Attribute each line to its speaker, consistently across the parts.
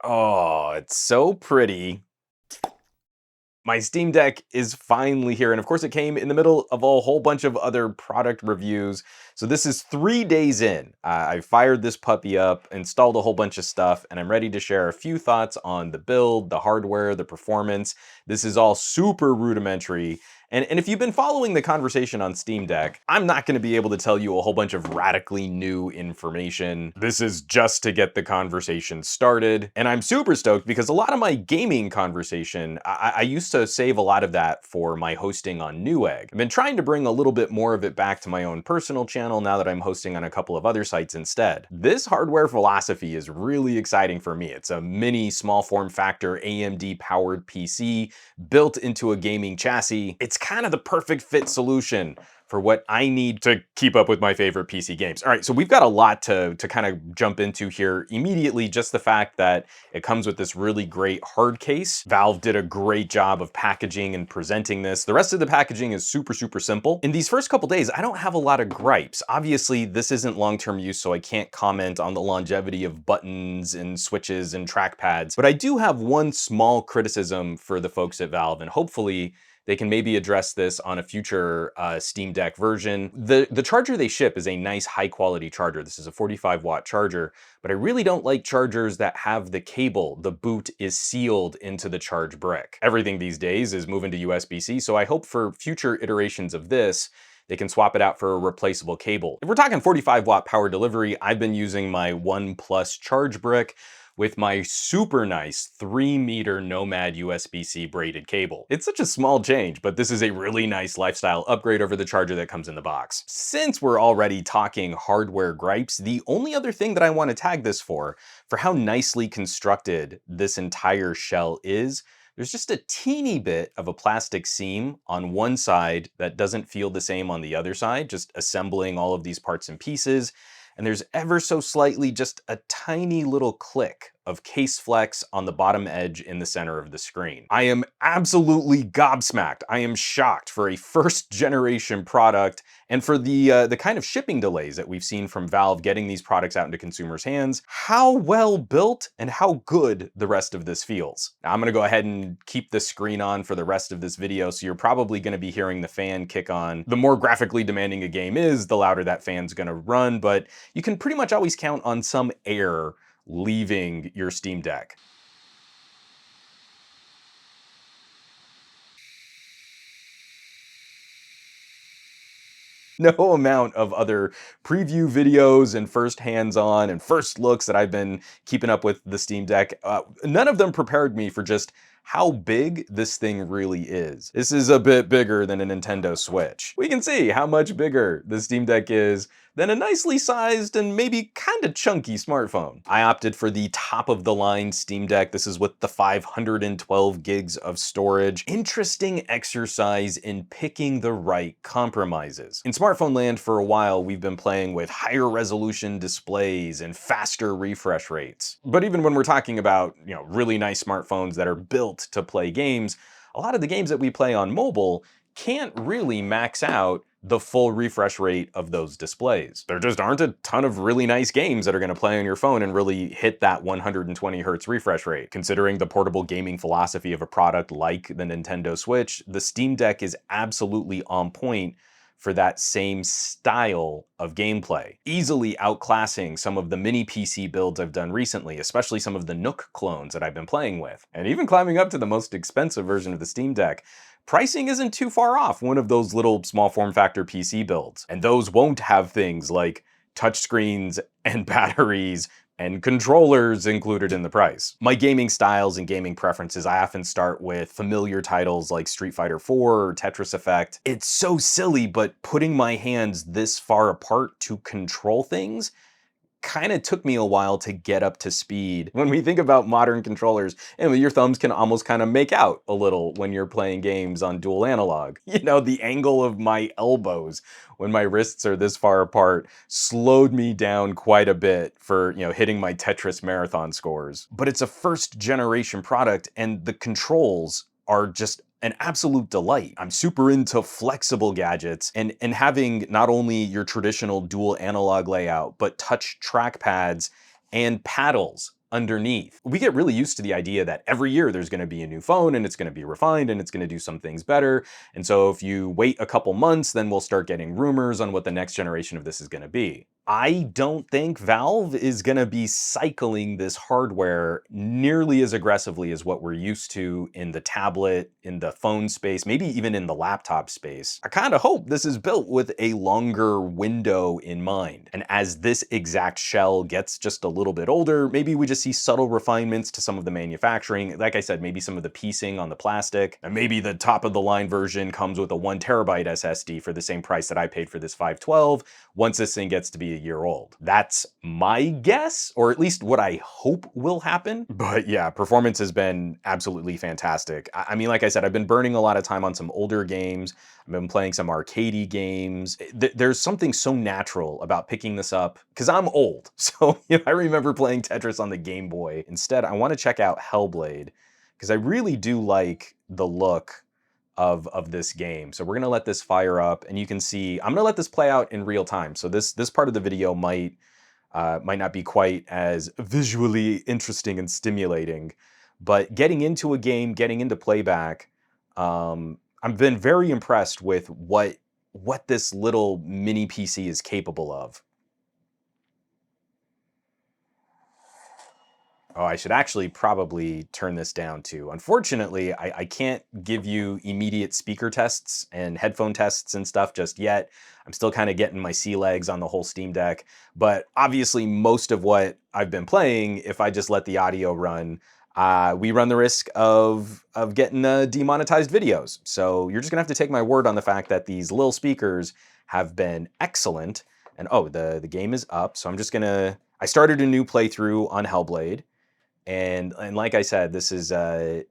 Speaker 1: Oh, it's so pretty. My Steam Deck is finally here, and of course it came in the middle of a whole bunch of other product reviews. So this is 3 days in. I fired this puppy up, installed a whole bunch of stuff, and I'm ready to share a few thoughts on the build, the hardware, the performance. This is all super rudimentary. And if you've been following the conversation on Steam Deck, I'm not going to be able to tell you a whole bunch of radically new information. This is just to get the conversation started. And I'm super stoked because a lot of my gaming conversation, I used to save a lot of that for my hosting on Newegg. I've been trying to bring a little bit more of it back to my own personal channel now that I'm hosting on a couple of other sites instead. This hardware philosophy is really exciting for me. It's a mini small form factor AMD powered PC built into a gaming chassis. It's kind of the perfect fit solution for what I need to keep up with my favorite PC games. All right, so we've got a lot to kind of jump into here. Immediately, just the fact that it comes with this really great hard case. Valve did a great job of packaging and presenting this. The rest of the packaging is super, super simple. In these first couple days, I don't have a lot of gripes. Obviously, this isn't long-term use, so I can't comment on the longevity of buttons and switches and trackpads, but I do have one small criticism for the folks at Valve, and hopefully they can maybe address this on a future Steam Deck version. The charger they ship is a nice high quality charger. This is a 45-watt charger, but I really don't like chargers that have the cable. The boot is sealed into the charge brick. Everything these days is moving to USB-C, so I hope for future iterations of this, they can swap it out for a replaceable cable. If we're talking 45-watt power delivery, I've been using my OnePlus charge brick with my super nice 3-meter Nomad USB-C braided cable. It's such a small change, but this is a really nice lifestyle upgrade over the charger that comes in the box. Since we're already talking hardware gripes, the only other thing that I want to tag this for how nicely constructed this entire shell is, there's just a teeny bit of a plastic seam on one side that doesn't feel the same on the other side, just assembling all of these parts and pieces. And there's ever so slightly just a tiny little click of case flex on the bottom edge in the center of the screen. I am absolutely gobsmacked. I am shocked for a first generation product and for the kind of shipping delays that we've seen from Valve getting these products out into consumers' hands, how well built and how good the rest of this feels. Now, I'm gonna go ahead and keep the screen on for the rest of this video, so you're probably gonna be hearing the fan kick on. The more graphically demanding a game is, the louder that fan's gonna run, but you can pretty much always count on some air leaving your Steam Deck. No amount of other preview videos and first hands-on and first looks that I've been keeping up with the Steam Deck, none of them prepared me for just how big this thing really is. This is a bit bigger than a Nintendo Switch. We can see how much bigger the Steam Deck is than a nicely sized and maybe kind of chunky smartphone. I opted for the top of the line Steam Deck. This is with the 512 gigs of storage. Interesting exercise in picking the right compromises. In smartphone land for a while, we've been playing with higher resolution displays and faster refresh rates. But even when we're talking about, really nice smartphones that are built to play games, a lot of the games that we play on mobile can't really max out the full refresh rate of those displays. There just aren't a ton of really nice games that are going to play on your phone and really hit that 120 hertz refresh rate. Considering the portable gaming philosophy of a product like the Nintendo Switch, the Steam Deck is absolutely on point for that same style of gameplay, easily outclassing some of the mini PC builds I've done recently, especially some of the Nook clones that I've been playing with, and even climbing up to the most expensive version of the Steam Deck. Pricing isn't too far off one of those little small form factor PC builds, and those won't have things like touchscreens and batteries and controllers included in the price. My gaming styles and gaming preferences, I often start with familiar titles like Street Fighter 4 or Tetris Effect. It's so silly, but putting my hands this far apart to control things kind of took me a while to get up to speed. When we think about modern controllers, and your thumbs can almost kind of make out a little when you're playing games on dual analog. The angle of my elbows when my wrists are this far apart slowed me down quite a bit for, hitting my Tetris marathon scores. But it's a first generation product and the controls are just an absolute delight. I'm super into flexible gadgets and having not only your traditional dual analog layout, but touch trackpads and paddles underneath. We get really used to the idea that every year there's going to be a new phone and it's going to be refined and it's going to do some things better. And so if you wait a couple months, then we'll start getting rumors on what the next generation of this is going to be. I don't think Valve is going to be cycling this hardware nearly as aggressively as what we're used to in the tablet, in the phone space, maybe even in the laptop space. I kind of hope this is built with a longer window in mind. And as this exact shell gets just a little bit older, maybe we just see subtle refinements to some of the manufacturing. Like I said, maybe some of the piecing on the plastic, and maybe the top of the line version comes with a 1 terabyte SSD for the same price that I paid for this 512 once this thing gets to be a year old. That's my guess, or at least what I hope will happen. But yeah, performance has been absolutely fantastic. I mean, like I said, I've been burning a lot of time on some older games. I've been playing some arcadey games. There's something so natural about picking this up, because I'm old. So I remember playing Tetris on the Game Boy. Instead, I want to check out Hellblade, because I really do like the look of this game. So we're gonna let this fire up, and you can see, I'm gonna let this play out in real time. So this part of the video might not be quite as visually interesting and stimulating, but getting into a game, getting into playback, I've been very impressed with what this little mini PC is capable of. Oh, I should actually probably turn this down too. Unfortunately, I can't give you immediate speaker tests and headphone tests and stuff just yet. I'm still kind of getting my sea legs on the whole Steam Deck. But obviously, most of what I've been playing, if I just let the audio run, we run the risk of getting demonetized videos. So you're just gonna have to take my word on the fact that these little speakers have been excellent. And oh, the game is up. So I'm just gonna, I started a new playthrough on Hellblade. And like I said, this is a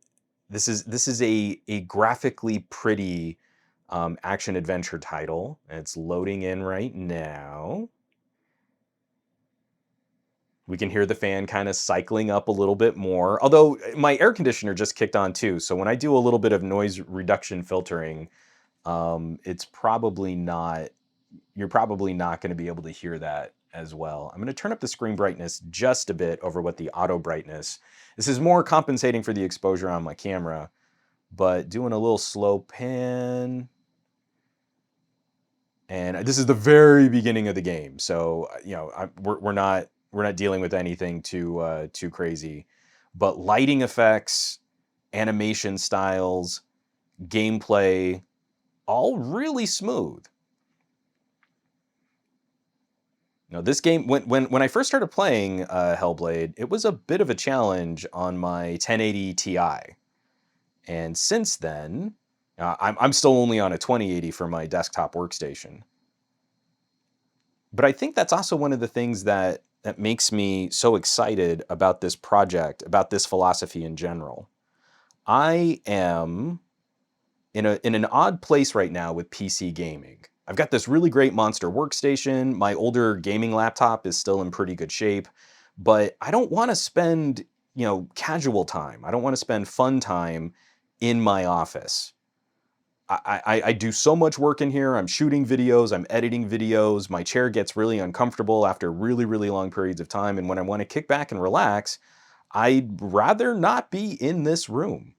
Speaker 1: graphically pretty action adventure title. It's loading in right now. We can hear the fan kind of cycling up a little bit more. Although my air conditioner just kicked on too, so when I do a little bit of noise reduction filtering, it's probably not. You're probably not going to be able to hear that as well. I'm going to turn up the screen brightness just a bit over what the auto brightness. This is more compensating for the exposure on my camera, but doing a little slow pan. And this is the very beginning of the game, so we're not dealing with anything too crazy. But lighting effects, animation styles, gameplay, all really smooth. Now, this game, when I first started playing Hellblade, it was a bit of a challenge on my 1080 Ti. And since then, I'm still only on a 2080 for my desktop workstation. But I think that's also one of the things that makes me so excited about this project, about this philosophy in general. I am in an odd place right now with PC gaming. I've got this really great monster workstation. My older gaming laptop is still in pretty good shape, but I don't want to spend, casual time. I don't want to spend fun time in my office. I do so much work in here. I'm shooting videos, I'm editing videos. My chair gets really uncomfortable after really, really long periods of time. And when I want to kick back and relax, I'd rather not be in this room.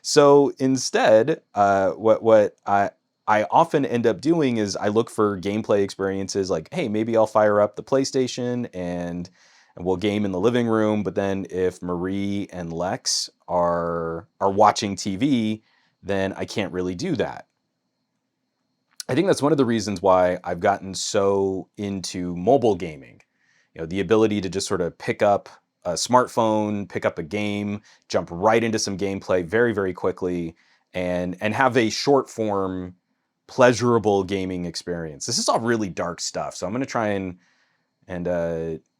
Speaker 1: So instead, what I often end up doing is I look for gameplay experiences like, hey, maybe I'll fire up the PlayStation and we'll game in the living room. But then if Marie and Lex are watching TV, then I can't really do that. I think that's one of the reasons why I've gotten so into mobile gaming. The ability to just sort of pick up a smartphone, pick up a game, jump right into some gameplay very, very quickly, and have a short form, pleasurable gaming experience. This is all really dark stuff, so I'm going to try and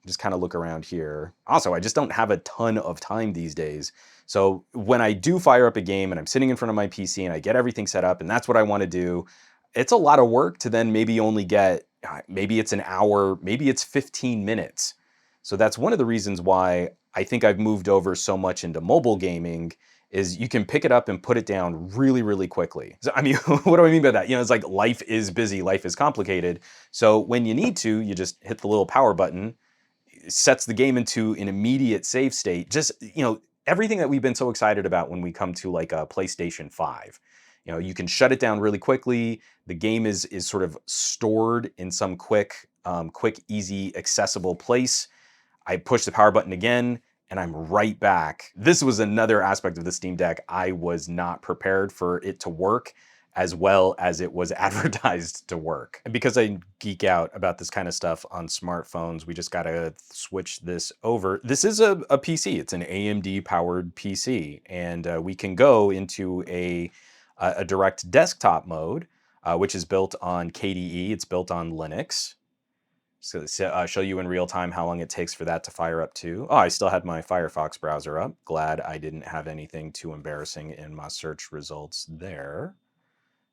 Speaker 1: just kind of look around here. Also, I just don't have a ton of time these days. So when I do fire up a game and I'm sitting in front of my PC and I get everything set up and that's what I want to do, it's a lot of work to then maybe only get, maybe it's an hour, maybe it's 15 minutes. So that's one of the reasons why I think I've moved over so much into mobile gaming is you can pick it up and put it down really, really quickly. So, I mean, what do I mean by that? It's like life is busy, life is complicated. So when you need to, you just hit the little power button, sets the game into an immediate save state. Just, everything that we've been so excited about when we come to like a PlayStation 5. You can shut it down really quickly. The game is sort of stored in some quick, easy, accessible place. I push the power button again, and I'm right back. This was another aspect of the Steam Deck I was not prepared for it to work as well as it was advertised to work. And because I geek out about this kind of stuff on smartphones, we just gotta switch this over. This is a PC. It's an AMD powered PC, and we can go into a direct desktop mode, which is built on KDE. It's built on Linux. So show you in real time how long it takes for that to fire up too. Oh, I still had my Firefox browser up. Glad I didn't have anything too embarrassing in my search results there.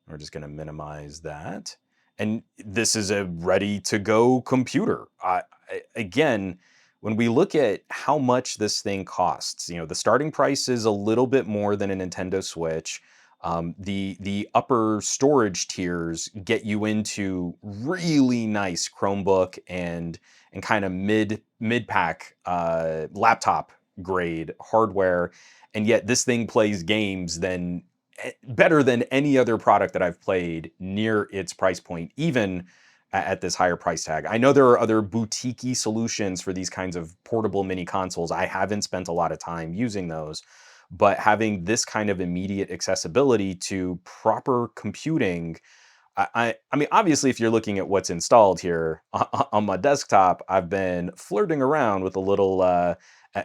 Speaker 1: We're just going to minimize that. And this is a ready to go computer. Again, when we look at how much this thing costs, the starting price is a little bit more than a Nintendo Switch. The upper storage tiers get you into really nice Chromebook and kind of mid pack laptop grade hardware, and yet this thing plays games better than any other product that I've played near its price point, even at this higher price tag. I know there are other boutique-y solutions for these kinds of portable mini consoles. I haven't spent a lot of time using those, but having this kind of immediate accessibility to proper computing, I mean, obviously, if you're looking at what's installed here on my desktop, I've been flirting around with a little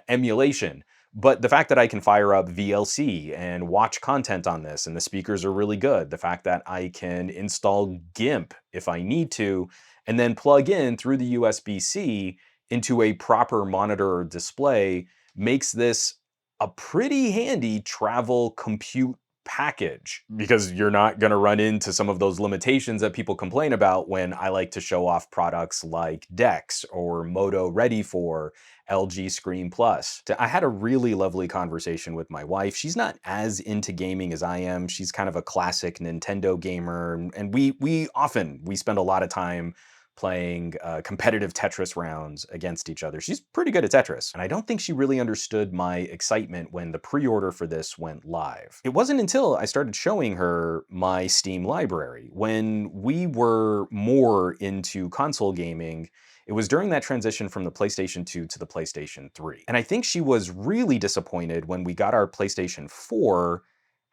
Speaker 1: emulation. But the fact that I can fire up VLC and watch content on this, and the speakers are really good. The fact that I can install GIMP if I need to, and then plug in through the USB-C into a proper monitor or display makes this a pretty handy travel compute package, because you're not going to run into some of those limitations that people complain about when I like to show off products like Dex or Moto Ready for LG Screen Plus. I had a really lovely conversation with my wife. She's not as into gaming as I am. She's kind of a classic Nintendo gamer, and we spend a lot of time playing competitive Tetris rounds against each other. She's pretty good at Tetris, and I don't think she really understood my excitement when the pre-order for this went live. It wasn't until I started showing her my Steam library. When we were more into console gaming, it was during that transition from the PlayStation 2 to the PlayStation 3. And I think she was really disappointed when we got our PlayStation 4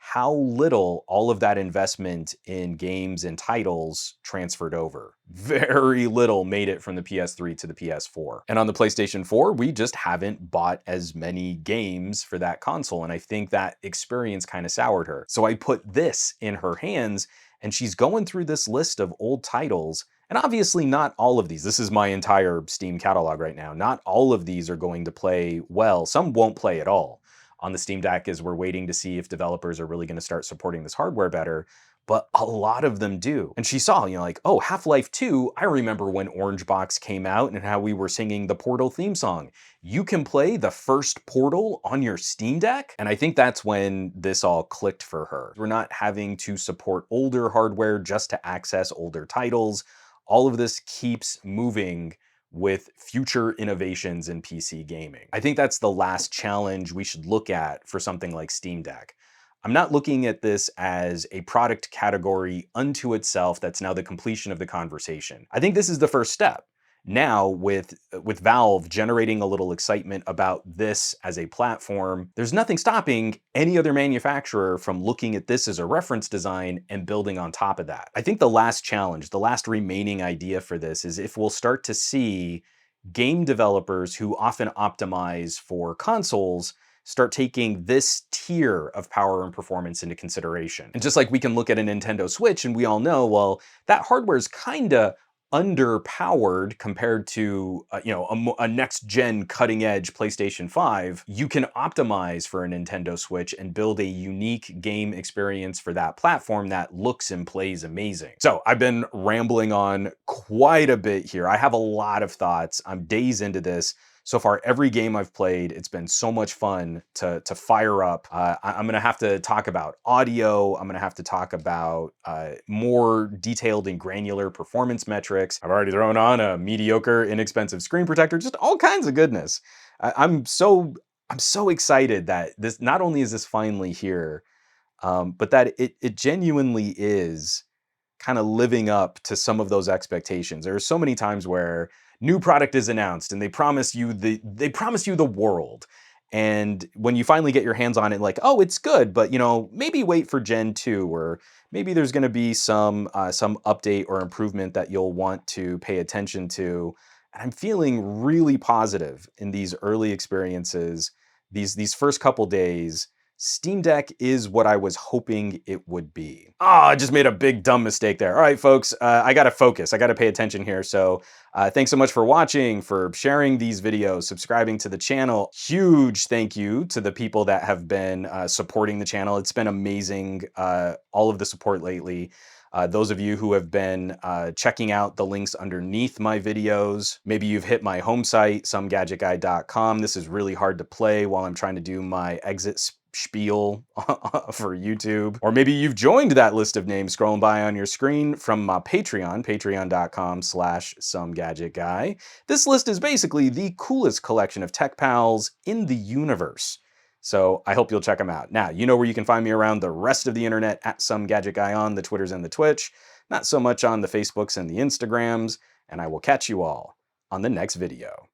Speaker 1: how little all of that investment in games and titles transferred over. Very little made it from the PS3 to the PS4. And on the PlayStation 4, we just haven't bought as many games for that console, and I think that experience kind of soured her. So I put this in her hands, and she's going through this list of old titles, and obviously not all of these. This is my entire Steam catalog right now. Not all of these are going to play well. Some won't play at all on the Steam Deck, as we're waiting to see if developers are really going to start supporting this hardware better, but a lot of them do. And she saw, like, oh, Half-Life 2, I remember when Orange Box came out and how we were singing the Portal theme song. You can play the first Portal on your Steam Deck? And I think that's when this all clicked for her. We're not having to support older hardware just to access older titles. All of this keeps moving with future innovations in PC gaming. I think that's the last challenge we should look at for something like Steam Deck. I'm not looking at this as a product category unto itself that's now the completion of the conversation. I think this is the first step. Now, with Valve generating a little excitement about this as a platform, there's nothing stopping any other manufacturer from looking at this as a reference design and building on top of that. I think the last challenge, the last remaining idea for this is if we'll start to see game developers who often optimize for consoles start taking this tier of power and performance into consideration. And just like we can look at a Nintendo Switch and we all know, well, that hardware is kinda underpowered compared to a next gen cutting edge PlayStation 5, you can optimize for a Nintendo Switch and build a unique game experience for that platform that looks and plays amazing. So I've been rambling on quite a bit here. I have a lot of thoughts. I'm days into this. So far, every game I've played, it's been so much fun to fire up. I'm going to have to talk about audio. I'm going to have to talk about more detailed and granular performance metrics. I've already thrown on a mediocre, inexpensive screen protector, just all kinds of goodness. I'm so excited that this, not only is this finally here, but that it genuinely is kind of living up to some of those expectations. There are so many times where new product is announced and they promise you the world. And when you finally get your hands on it, like, oh, it's good, but maybe wait for Gen 2, or maybe there's going to be some update or improvement that you'll want to pay attention to. And I'm feeling really positive in these early experiences, these first couple days. Steam Deck is what I was hoping it would be. I just made a big dumb mistake there. All right, folks, I gotta focus. I gotta pay attention here. So thanks so much for watching, for sharing these videos, subscribing to the channel. Huge thank you to the people that have been supporting the channel. It's been amazing, all of the support lately. Those of you who have been checking out the links underneath my videos. Maybe you've hit my home site, SomeGadgetGuy.com. This is really hard to play while I'm trying to do my exit spiel for YouTube. Or maybe you've joined that list of names scrolling by on your screen from my Patreon, patreon.com/SomeGadgetGuy. This list is basically the coolest collection of tech pals in the universe. So I hope you'll check them out. Now, you know where you can find me around the rest of the internet, at SomeGadgetGuy on the Twitters and the Twitch, not so much on the Facebooks and the Instagrams, and I will catch you all on the next video.